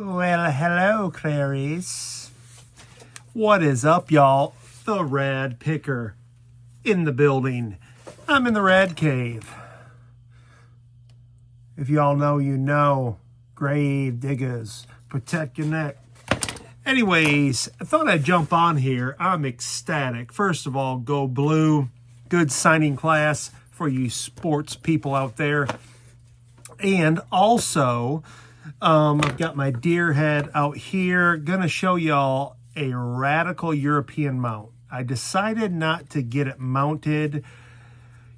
Well, hello, Clarice. What is up, y'all? The Rad Picker in the building. I'm in the Rad Cave. If y'all know, you know. Grave diggers, protect your neck. Anyways, I thought I'd jump on here. I'm ecstatic. First of all, go blue. Good signing class for you sports people out there. And also, I've got my deer head out here. Gonna show y'all a radical European mount. I decided not to get it mounted,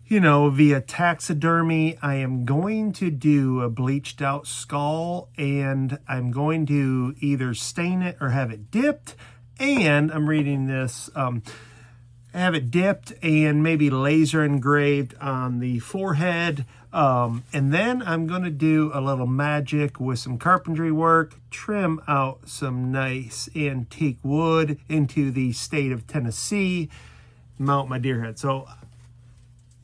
via taxidermy. I am going to do a bleached out skull, and I'm going to either stain it or have it dipped. And I'm reading this, have it dipped and maybe laser engraved on the forehead. And then I'm going to do a little magic with some carpentry work, trim out some nice antique wood into the state of Tennessee, mount my deer head. So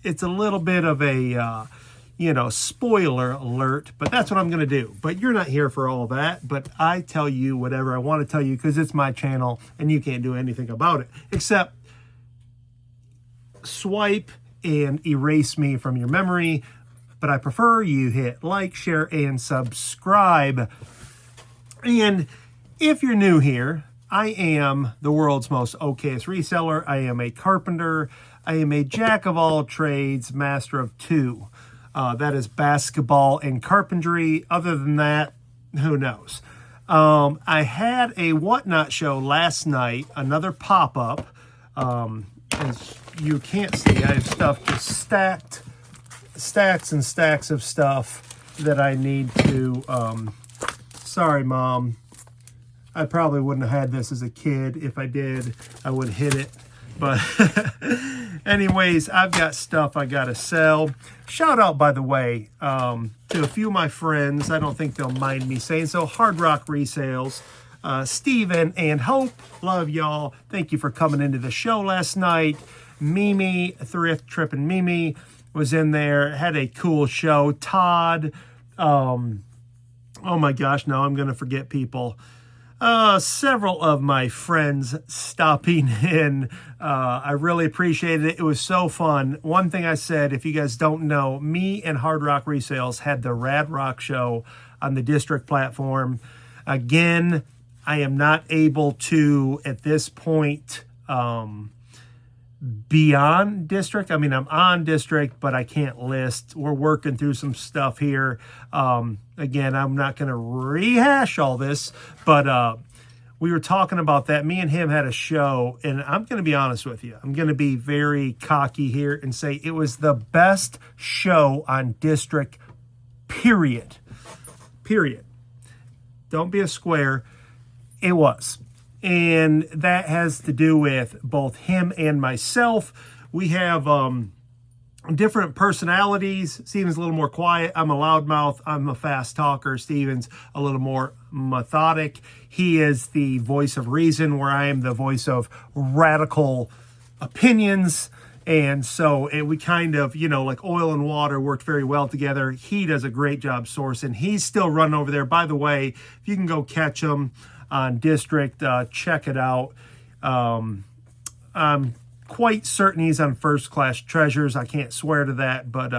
it's a little bit of a, spoiler alert, but that's what I'm going to do. But you're not here for all that, but I tell you whatever I want to tell you because it's my channel and you can't do anything about it except swipe and erase me from your memory. But I prefer you hit like, share, and subscribe. And if you're new here, I am the world's most okayest reseller. I am a carpenter. I am a jack of all trades, master of two. That is basketball and carpentry. Other than that, who knows? I had a Whatnot show last night, another pop-up. As you can't see, I have stuff just stacks and stacks of stuff that I need to, sorry, Mom. I probably wouldn't have had this as a kid. If I did, I would hit it. But anyways, I've got stuff I got to sell. Shout out, by the way, to a few of my friends. I don't think they'll mind me saying so. Hard Rock Resales. Steven and Hope, love y'all. Thank you for coming into the show last night. Mimi, Thrift Trip and Mimi was in there, had a cool show. Todd, oh my gosh, now I'm going to forget people. Several of my friends stopping in. I really appreciated it. It was so fun. One thing I said, if you guys don't know, me and Hard Rock Resales had the Rad Rock show on the District platform. Again, I am not able to, at this point, be on District. I mean, I'm on District, but I can't list. We're working through some stuff here. Again, I'm not going to rehash all this, but we were talking about that. Me and him had a show, and I'm going to be honest with you. I'm going to be very cocky here and say it was the best show on District, period. Period. Don't be a square. It was. And that has to do with both him and myself. We have different personalities. Steven's a little more quiet. I'm a loudmouth. I'm a fast talker. Steven's a little more methodic. He is the voice of reason, where I am the voice of radical opinions. And so we kind of, like oil and water, worked very well together. He does a great job sourcing. He's still running over there. By the way, if you can go catch him on District, check it out. I'm quite certain he's on First Class Treasures. I can't swear to that, but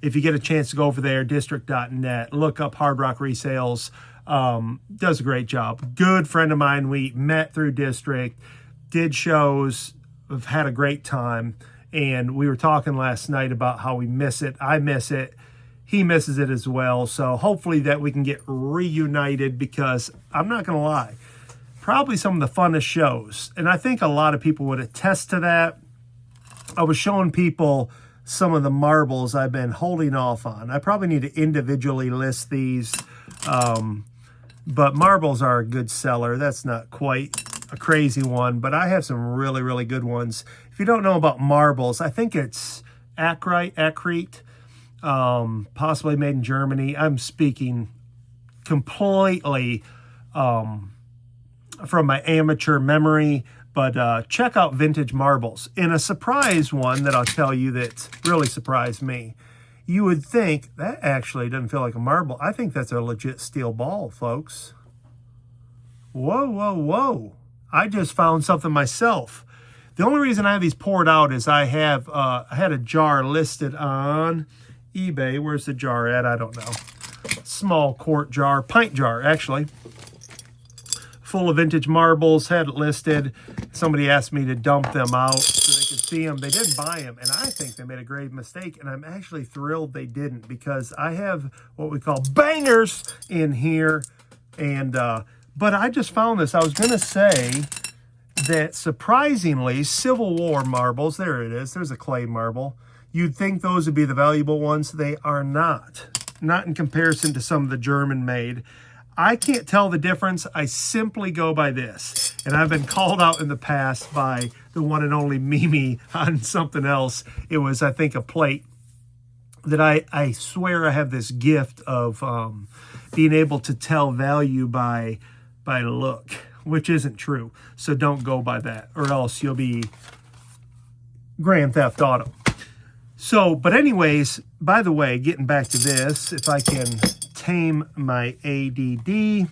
if you get a chance to go over there, district.net, look up Hard Rock Resales. Does a great job. Good friend of mine. We met through District, did shows, have had a great time, and we were talking last night about how we miss it. I miss it. He misses it as well. So hopefully that we can get reunited, because I'm not going to lie, probably some of the funnest shows. And I think a lot of people would attest to that. I was showing people some of the marbles I've been holding off on. I probably need to individually list these. But marbles are a good seller. That's not quite a crazy one, but I have some really, really good ones. If you don't know about marbles, I think it's Akrite. Possibly made in Germany. I'm speaking completely from my amateur memory, but check out vintage marbles. And a surprise one that I'll tell you that really surprised me. You would think that actually doesn't feel like a marble. I think that's a legit steel ball, folks. Whoa, whoa, whoa. I just found something myself. The only reason I have these poured out is I had a jar listed on eBay. Where's the jar at? I don't know. Small quart jar, pint jar, actually. Full of vintage marbles, had it listed. Somebody asked me to dump them out so they could see them. They didn't buy them, and I think they made a grave mistake, and I'm actually thrilled they didn't, because I have what we call bangers in here. And but I just found this. I was going to say that surprisingly, Civil War marbles, there it is, there's a clay marble. You'd think those would be the valuable ones. They are not. Not in comparison to some of the German-made. I can't tell the difference. I simply go by this. And I've been called out in the past by the one and only Mimi on something else. It was, I think, a plate that I swear I have this gift of being able to tell value by look, which isn't true. So don't go by that, or else you'll be Grand Theft Auto. So, but anyways, by the way, getting back to this, if I can tame my ADD,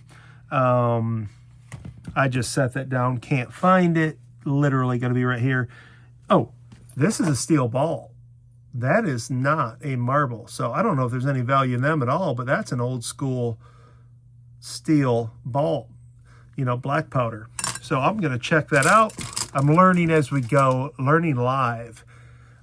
I just set that down, can't find it, literally going to be right here. Oh, this is a steel ball. That is not a marble. So I don't know if there's any value in them at all, but that's an old school steel ball, you know, black powder. So I'm going to check that out. I'm learning as we go, learning live.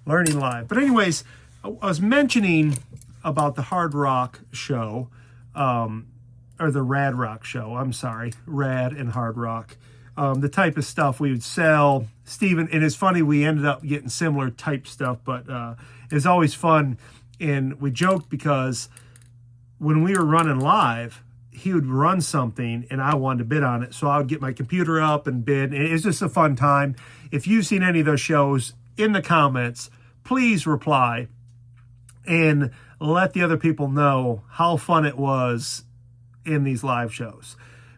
But anyways, I was mentioning about the hard rock show, or the rad rock show. I'm sorry, rad and hard rock. The type of stuff we would sell. Steven, and it's funny, we ended up getting similar type stuff, but it's always fun. And we joked because when we were running live, he would run something and I wanted to bid on it. So I would get my computer up and bid. And it's just a fun time. If you've seen any of those shows, in the comments, please reply and let the other people know how fun it was in these live shows.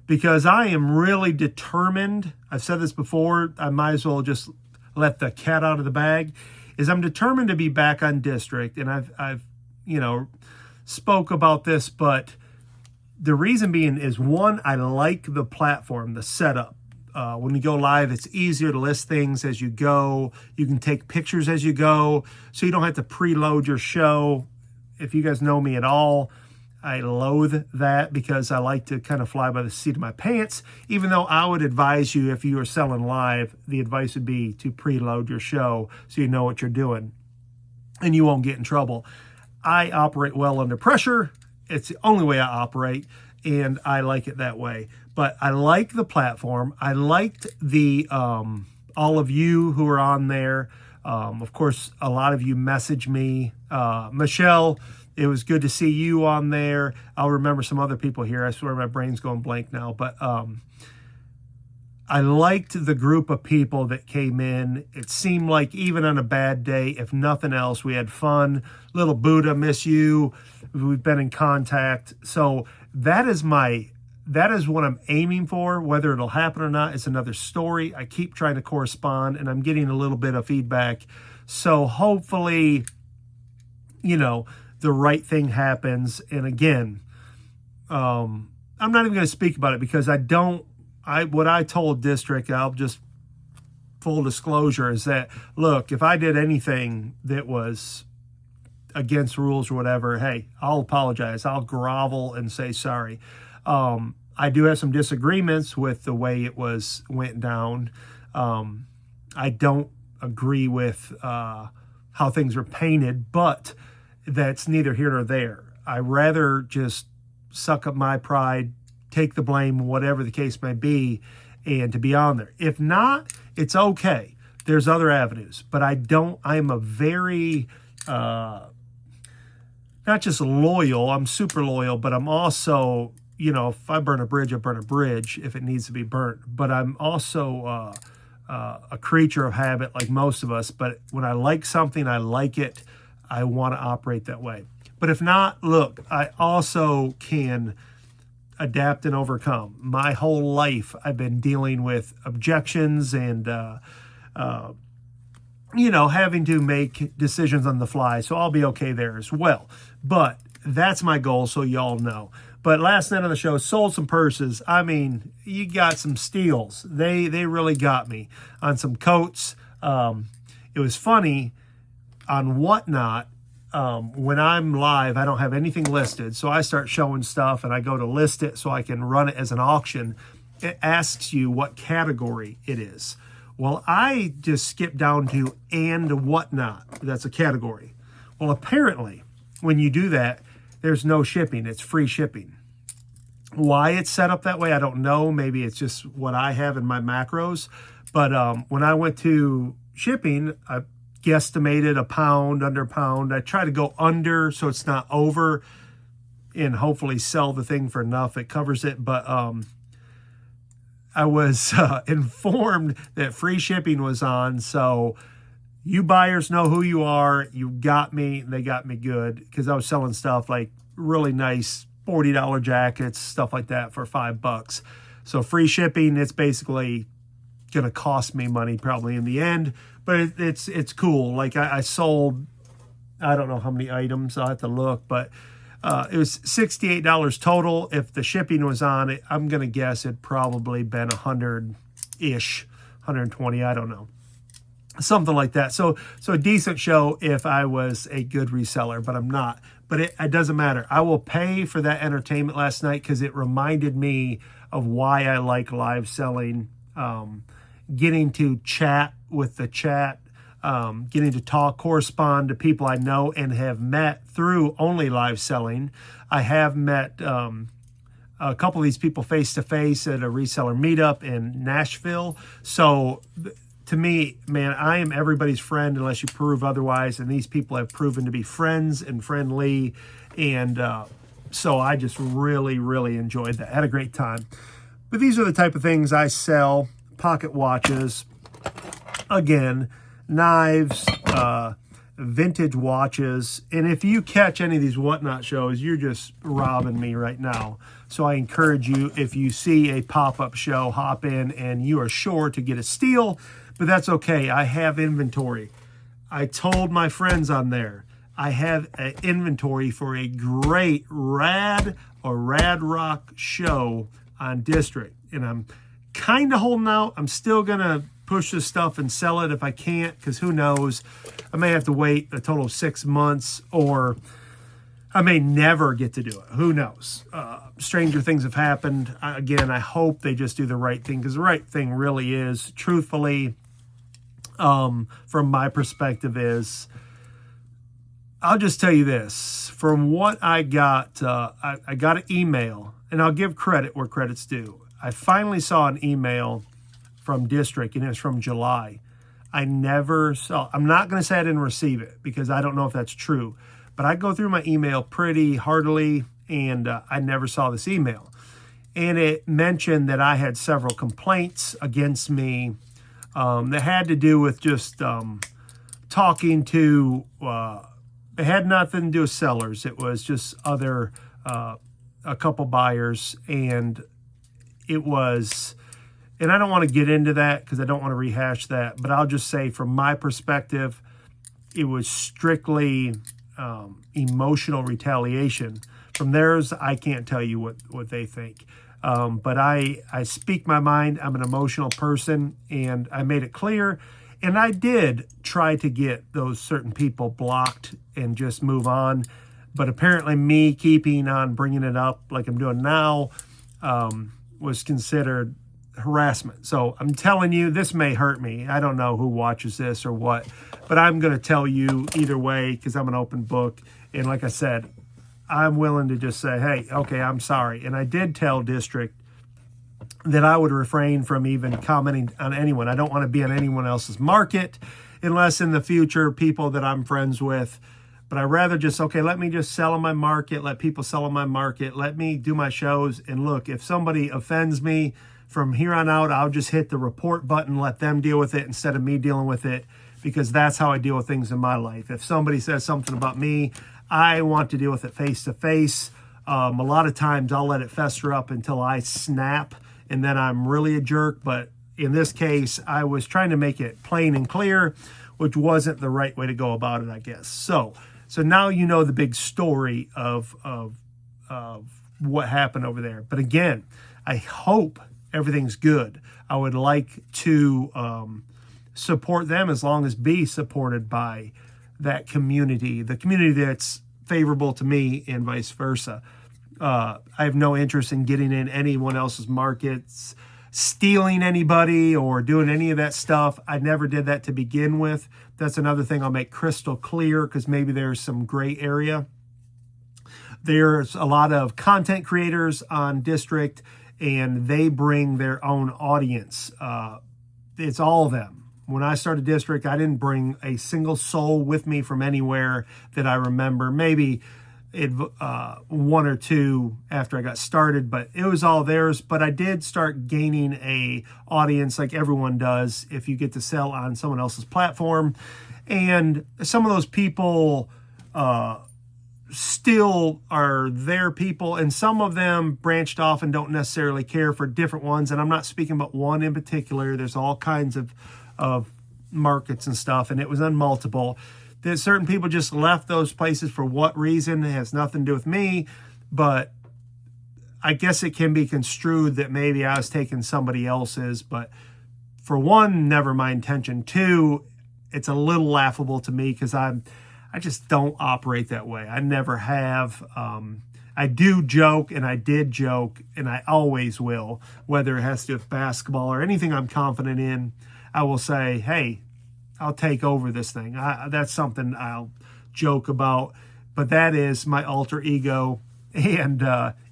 Because I am really determined, I've said this before, I might as well just let the cat out of the bag, is I'm determined to be back on district. And I've you know, spoke about this, but the reason being is, one, I like the platform, the setup. When you go live, it's easier to list things as you go. You can take pictures as you go, so you don't have to preload your show. If you guys know me at all, I loathe that because I like to kind of fly by the seat of my pants, even though I would advise you, if you are selling live, the advice would be to preload your show so you know what you're doing and you won't get in trouble. I operate well under pressure. It's the only way I operate, and I like it that way. But I like the platform. I liked the all of you who are on there. Of course, a lot of you message me. Michelle, it was good to see you on there. I'll remember some other people here. I swear my brain's going blank now. But I liked the group of people that came in. It seemed like even on a bad day, if nothing else, we had fun. Little Buddha, miss you. We've been in contact. So that is what I'm aiming for. Whether it'll happen or not, it's another story. I keep trying to correspond, and I'm getting a little bit of feedback. So hopefully, you know, the right thing happens. And again, I'm not even going to speak about it because what I told district, I'll just full disclosure, is that, look, if I did anything that was against rules or whatever, hey, I'll apologize. I'll grovel and say sorry. I do have some disagreements with the way it went down. I don't agree with how things were painted, but that's neither here nor there. I rather just suck up my pride, take the blame, whatever the case may be, and to be on there. If not, it's okay. There's other avenues, but I'm a very, not just loyal, I'm super loyal, but I'm also, you know, if I burn a bridge, I burn a bridge if it needs to be burnt. But I'm also a creature of habit like most of us. But when I like something, I like it. I want to operate that way. But if not, look, I also can adapt and overcome. My whole life, I've been dealing with objections and, you know, having to make decisions on the fly. So I'll be okay there as well. But that's my goal, so y'all know. But last night on the show, sold some purses. I mean, you got some steals. They really got me on some coats. It was funny on Whatnot. When I'm live, I don't have anything listed. So I start showing stuff and I go to list it so I can run it as an auction. It asks you what category it is. Well, I just skipped down to and whatnot. That's a category. Well, apparently, when you do that, there's no shipping. It's free shipping. Why it's set up that way, I don't know. Maybe it's just what I have in my macros. But when I went to shipping, I guesstimated a pound, under a pound. I try to go under so it's not over and hopefully sell the thing for enough it covers it. But I was informed that free shipping was on. So you buyers know who you are. You got me. They got me good because I was selling stuff like really nice $40 jackets, stuff like that for $5. So free shipping, it's basically going to cost me money probably in the end, but it's cool. Like I sold, I don't know how many items, I'll have to look, but it was $68 total. If the shipping was on it, I'm going to guess it'd probably been 100-ish, 120, I don't know. Something like that. So a decent show if I was a good reseller, but I'm not. But it doesn't matter. I will pay for that entertainment last night because it reminded me of why I like live selling. Getting to chat with the chat, getting to talk, correspond to people I know and have met through only live selling. I have met a couple of these people face-to-face at a reseller meetup in Nashville. So to me, man, I am everybody's friend unless you prove otherwise. And these people have proven to be friends and friendly. And so I just really, really enjoyed that. Had a great time. But these are the type of things I sell. Pocket watches, again, knives, vintage watches. And if you catch any of these Whatnot shows, you're just robbing me right now. So I encourage you, if you see a pop-up show, hop in and you are sure to get a steal. But that's okay. I have inventory. I told my friends on there, I have an inventory for a great Rad or Rad Rock show on District. And I'm kind of holding out. I'm still going to push this stuff and sell it if I can't, because who knows? I may have to wait a total of 6 months, or I may never get to do it. Who knows? Stranger things have happened. Again, I hope they just do the right thing, because the right thing really is, truthfully, from my perspective is, I'll just tell you this. From what I got, I got an email, and I'll give credit where credit's due. I finally saw an email from District, and it's from July. I'm not going to say I didn't receive it because I don't know if that's true, but I go through my email pretty heartily, and I never saw this email. And it mentioned that I had several complaints against me that had to do with just talking to, it had nothing to do with sellers. It was just other, a couple buyers, and it was, and I don't want to get into that because I don't want to rehash that, but I'll just say from my perspective, it was strictly emotional retaliation. From theirs, I can't tell you what they think. But I speak my mind. I'm an emotional person, and I made it clear. And I did try to get those certain people blocked and just move on. But apparently me keeping on bringing it up like I'm doing now was considered harassment. So I'm telling you, this may hurt me. I don't know who watches this or what, but I'm going to tell you either way because I'm an open book. And like I said, I'm willing to just say, hey, okay, I'm sorry. And I did tell District that I would refrain from even commenting on anyone. I don't want to be on anyone else's market unless in the future people that I'm friends with. But I'd rather just, okay, let me just sell on my market, let people sell on my market, let me do my shows. And look, if somebody offends me from here on out, I'll just hit the report button, let them deal with it instead of me dealing with it, because that's how I deal with things in my life. If somebody says something about me, I want to deal with it face to face. A lot of times I'll let it fester up until I snap, and then I'm really a jerk. But in this case, I was trying to make it plain and clear, which wasn't the right way to go about it, I guess. So now you know the big story of what happened over there. But again, I hope everything's good. I would like to support them as long as be supported by that community, the community that's favorable to me and vice versa. I have no interest in getting in anyone else's markets, stealing anybody or doing any of that stuff. I never did that to begin with. That's another thing I'll make crystal clear, because maybe there's some gray area. There's a lot of content creators on District, and they bring their own audience. It's all of them. When I started District, I didn't bring a single soul with me from anywhere that I remember. Maybe one or two after I got started, but it was all theirs. But I did start gaining a audience like everyone does if you get to sell on someone else's platform. And some of those people still are their people, and some of them branched off and don't necessarily care for different ones. And I'm not speaking about one in particular. There's all kinds of markets and stuff, and it was on multiple. That certain people just left those places for what reason. It has nothing to do with me, but I guess it can be construed that maybe I was taking somebody else's. But for one, never my intention. Two, it's a little laughable to me because I just don't operate that way. I never have. I do joke, and I did joke, and I always will, whether it has to do with basketball or anything I'm confident in. I will say, hey, I'll take over this thing. That's something I'll joke about, but that is my alter ego, and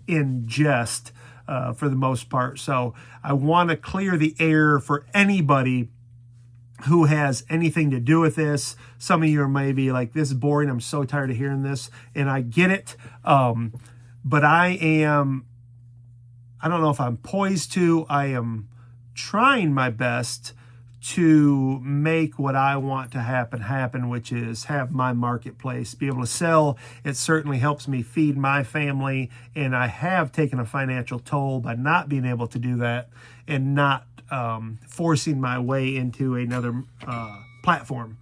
in jest for the most part. So I want to clear the air for anybody who has anything to do with this. Some of you are maybe like, this is boring. I'm so tired of hearing this, and I get it. But I don't know if I'm poised to. I am trying my best to make what I want to happen, which is have my marketplace, be able to sell. It certainly helps me feed my family, and I have taken a financial toll by not being able to do that and not forcing my way into another platform.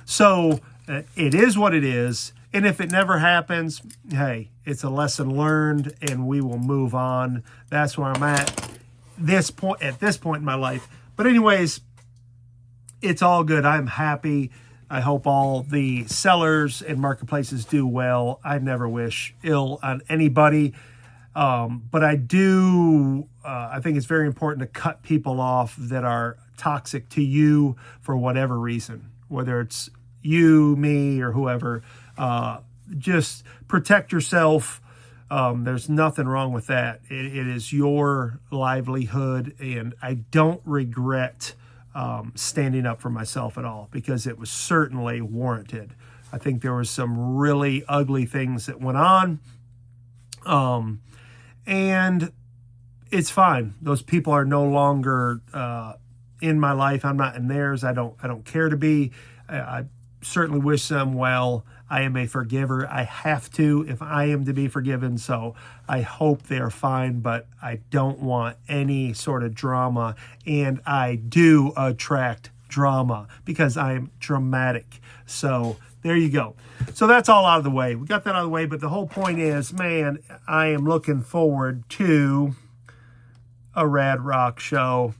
So it is what it is, and if it never happens, hey, it's a lesson learned, and we will move on. That's where I'm at this point in my life. But anyways, it's all good. I'm happy. I hope all the sellers and marketplaces do well. I never wish ill on anybody. But I do, I think it's very important to cut people off that are toxic to you for whatever reason, whether it's you, me, or whoever. Just protect yourself. There's nothing wrong with that. It is your livelihood, and I don't regret standing up for myself at all, because it was certainly warranted. I think there was some really ugly things that went on, and it's fine. Those people are no longer in my life. I'm not in theirs. I don't care to be. I certainly wish them well. I am a forgiver. I have to if I am to be forgiven. So I hope they're fine, but I don't want any sort of drama. And I do attract drama because I'm dramatic. So there you go. So that's all out of the way. We got that out of the way, but the whole point is, man, I am looking forward to a Rad Rock show.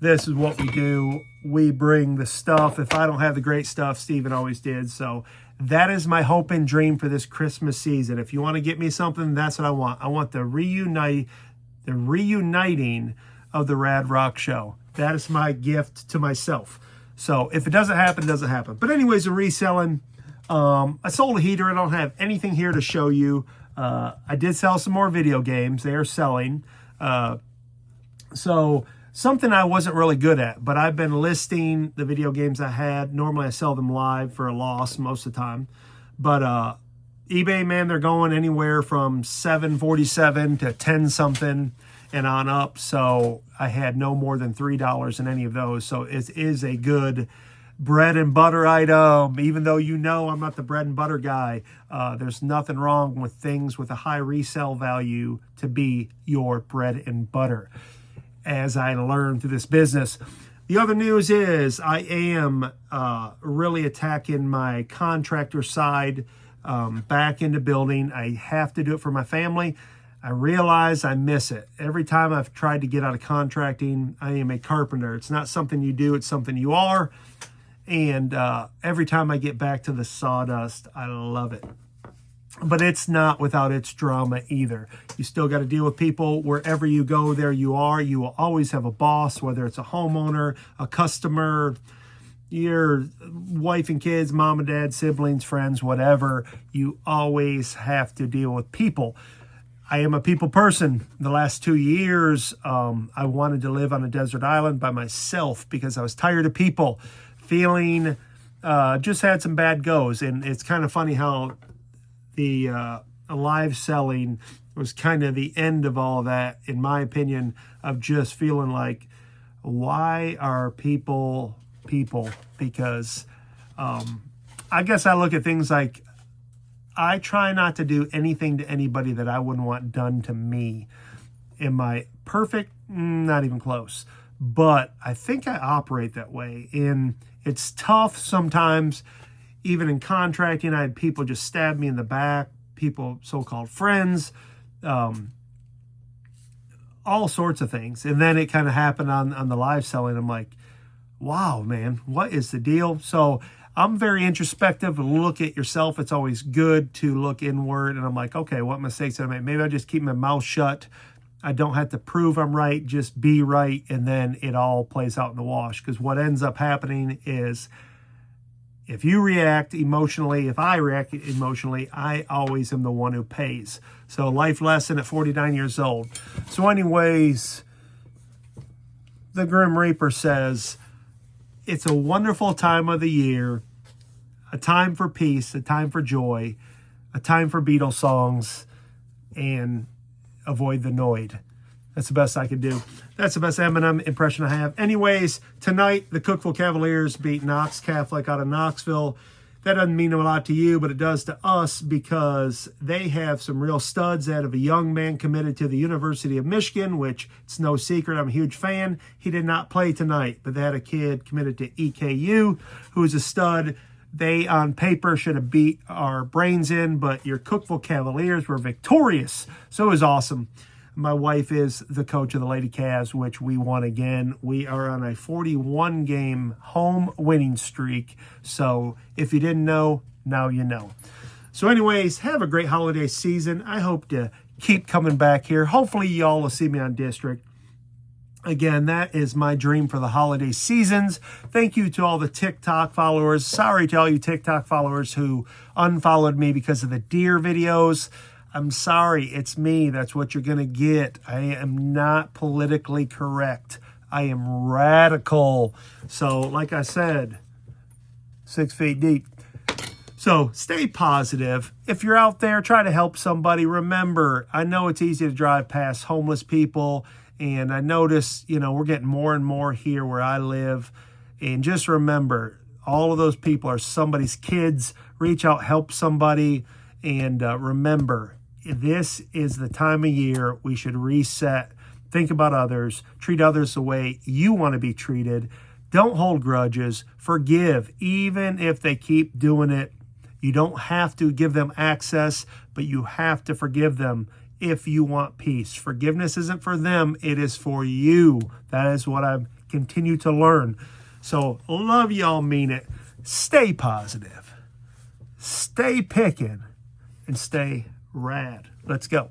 This is what we do. We bring the stuff. If I don't have the great stuff, Steven always did. So that is my hope and dream for this Christmas season. If you want to get me something, that's what I want. I want the reuniting of the Rad Rock show. That is my gift to myself. So if it doesn't happen, it doesn't happen. But anyways, the reselling. I sold a heater. I don't have anything here to show you. I did sell some more video games. They are selling. So something I wasn't really good at, but I've been listing the video games I had. Normally I sell them live for a loss most of the time. But eBay, man, they're going anywhere from $7.47 to 10 something and on up. So I had no more than $3 in any of those. So it is a good bread and butter item. Even though you know I'm not the bread and butter guy, there's nothing wrong with things with a high resale value to be your bread and butter, as I learned through this business. The other news is I am really attacking my contractor side back into building. I have to do it for my family. I realize I miss it. Every time I've tried to get out of contracting, I am a carpenter. It's not something you do, it's something you are. And every time I get back to the sawdust, I love it. But it's not without its drama either. You still got to deal with people. Wherever you go, there you are. You will always have a boss, whether it's a homeowner, a customer, your wife and kids, mom and dad, siblings, friends, whatever. You always have to deal with people. I am a people person. The last 2 years, I wanted to live on a desert island by myself because I was tired of people, feeling just had some bad goes. And it's kind of funny how the live selling was kind of the end of all that, in my opinion, of just feeling like, why are people? Because I guess I look at things like, I try not to do anything to anybody that I wouldn't want done to me. Am I perfect? Not even close. But I think I operate that way. And it's tough sometimes. Even in contracting, I had people just stab me in the back, people, so-called friends, all sorts of things. And then it kind of happened on the live selling. I'm like, wow, man, what is the deal? So I'm very introspective. Look at yourself. It's always good to look inward. And I'm like, okay, what mistakes did I make? Maybe I just keep my mouth shut. I don't have to prove I'm right, just be right. And then it all plays out in the wash. Because what ends up happening is, if you react emotionally, if I react emotionally, I always am the one who pays. So life lesson at 49 years old. So anyways, the Grim Reaper says, it's a wonderful time of the year, a time for peace, a time for joy, a time for Beatles songs, and avoid the Noid. That's the best I could do. That's the best Eminem impression I have. Anyways, tonight, the Cookeville Cavaliers beat Knox Catholic out of Knoxville. That doesn't mean a lot to you, but it does to us because they have some real studs out of a young man committed to the University of Michigan, which it's no secret. I'm a huge fan. He did not play tonight, but they had a kid committed to EKU who's a stud. They, on paper, should have beat our brains in, but your Cookeville Cavaliers were victorious. So it was awesome. My wife is the coach of the Lady Cavs, which we won again. We are on a 41-game home winning streak. So if you didn't know, now you know. So anyways, have a great holiday season. I hope to keep coming back here. Hopefully y'all will see me on District. Again, that is my dream for the holiday seasons. Thank you to all the TikTok followers. Sorry to all you TikTok followers who unfollowed me because of the deer videos. I'm sorry, it's me. That's what you're going to get. I am not politically correct. I am radical. So, like I said, 6 feet deep. So, stay positive. If you're out there, try to help somebody. Remember, I know it's easy to drive past homeless people, and I notice, we're getting more and more here where I live. And just remember, all of those people are somebody's kids. Reach out, help somebody, and remember, this is the time of year we should reset, think about others, treat others the way you want to be treated. Don't hold grudges. Forgive, even if they keep doing it. You don't have to give them access, but you have to forgive them if you want peace. Forgiveness isn't for them, it is for you. That is what I've continued to learn. So, love y'all, mean it. Stay positive. Stay picking. And stay rad. Let's go.